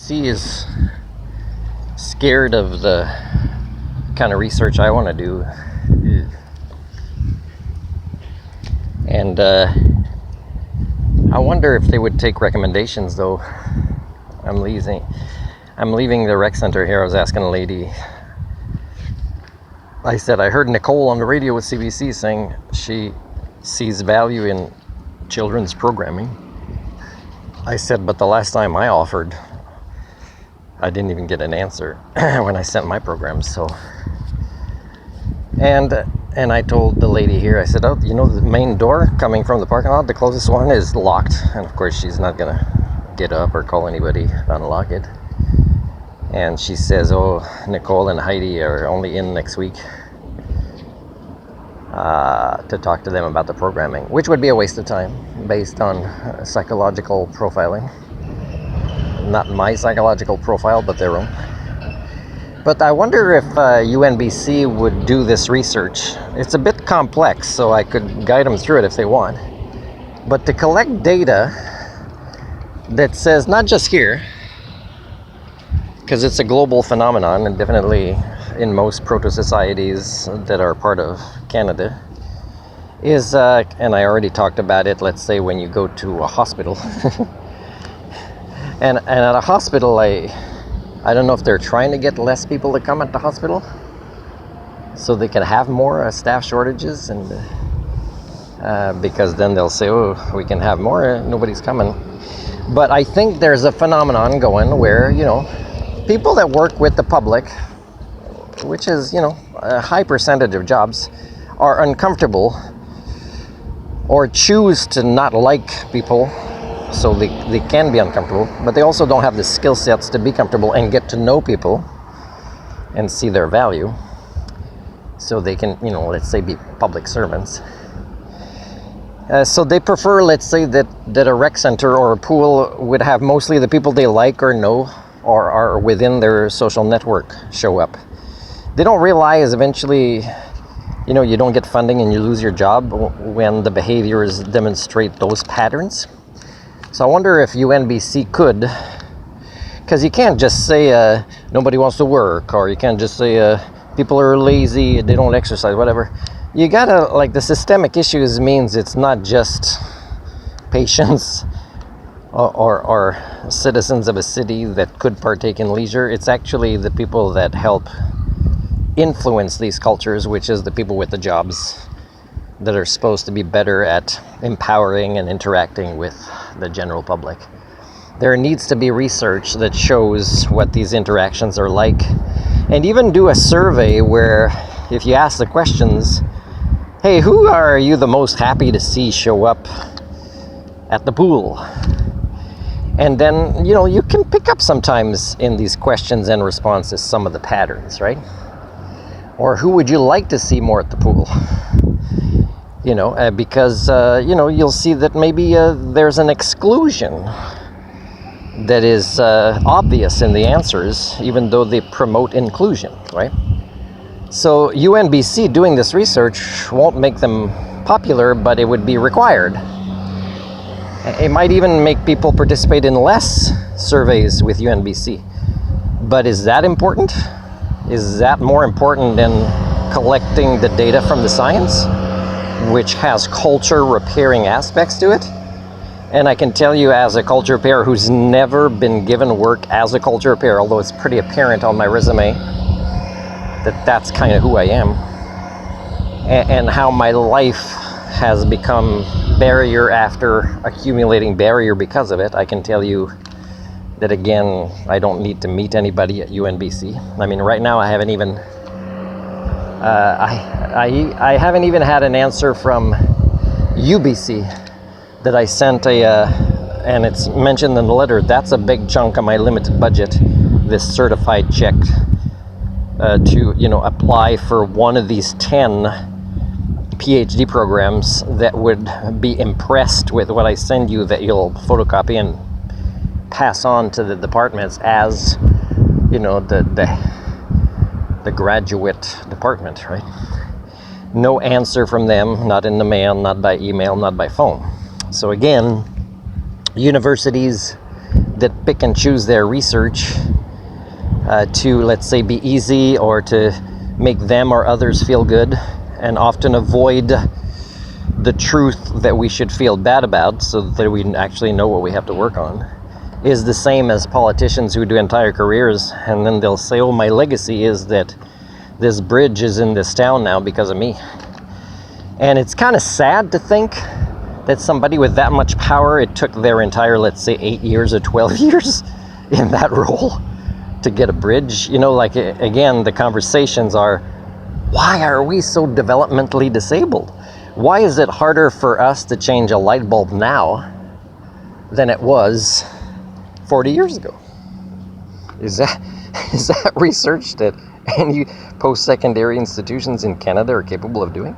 UNBC is scared of the kind of research I want to do. And I wonder if they would take recommendations, though. I'm leaving the rec center here. I was asking a lady. I said, I heard Nicole on the radio with CBC saying she sees value in children's programming. I said, but the last time I offered, I didn't even get an answer when I sent my programs. So, and I told the lady here, I said, oh, you know, the main door coming from the parking lot, the closest one is locked. And of course, she's not gonna get up or call anybody to unlock it. And she says, oh, Nicole and Heidi are only in next week to talk to them about the programming, which would be a waste of time based on psychological profiling. Not my psychological profile, but their own. But I wonder if UNBC would do this research. It's a bit complex, so I could guide them through it if they want. But to collect data that says, not just here, because it's a global phenomenon, and definitely in most proto-societies that are part of Canada, is, and I already talked about it, let's say when you go to a hospital. and at a hospital, I don't know if they're trying to get less people to come at the hospital so they can have more staff shortages, and because then they'll say, oh, we can have more, nobody's coming. But I think there's a phenomenon going where, you know, people that work with the public, which is, you know, a high percentage of jobs, are uncomfortable or choose to not like people, so they can be uncomfortable, but they also don't have the skill sets to be comfortable and get to know people and see their value, so they can, you know, let's say, be public servants. So they prefer, let's say, that a rec center or a pool would have mostly the people they like or know or are within their social network show up. They don't realize eventually, you know, you don't get funding and you lose your job when the behaviors demonstrate those patterns. So I wonder if UNBC could, because you can't just say nobody wants to work, or you can't just say people are lazy, they don't exercise, whatever. You gotta, like, the systemic issues means it's not just patients or citizens of a city that could partake in leisure. It's actually the people that help influence these cultures, which is the people with the jobs that are supposed to be better at empowering and interacting with the general public. There needs to be research that shows what these interactions are like, and even do a survey where if you ask the questions, hey, who are you the most happy to see show up at the pool? And then, you know, you can pick up sometimes in these questions and responses some of the patterns, right? Or who would you like to see more at the pool? You know, because, you know, you'll see that maybe there's an exclusion that is obvious in the answers, even though they promote inclusion, right? So UNBC doing this research won't make them popular, but it would be required. It might even make people participate in less surveys with UNBC. But is that important? Is that more important than collecting the data from the science, which has culture repairing aspects to it? And I can tell you, as a culture repairer who's never been given work as a culture repairer, although it's pretty apparent on my resume that that's kind of who I am, and how my life has become barrier after accumulating barrier because of it, I can tell you that, again, I don't need to meet anybody at UNBC. I mean, right now I haven't even I haven't even had an answer from UBC that I sent and it's mentioned in the letter. That's a big chunk of my limited budget, this certified check to, you know, apply for one of these 10 PhD programs that would be impressed with what I send you, that you'll photocopy and pass on to the departments as, you know, the graduate department, right? No answer from them, not in the mail, not by email, not by phone. So again, universities that pick and choose their research to, let's say, be easy or to make them or others feel good, and often avoid the truth that we should feel bad about so that we actually know what we have to work on, is the same as politicians who do entire careers and then they'll say, oh, my legacy is that this bridge is in this town now because of me. And it's kind of sad to think that somebody with that much power, it took their entire, let's say, 8 years or 12 years in that role to get a bridge. You know, like, again, the conversations are, why are we so developmentally disabled? Why is it harder for us to change a light bulb now than it was 40 years ago? Is that research that any post-secondary institutions in Canada are capable of doing?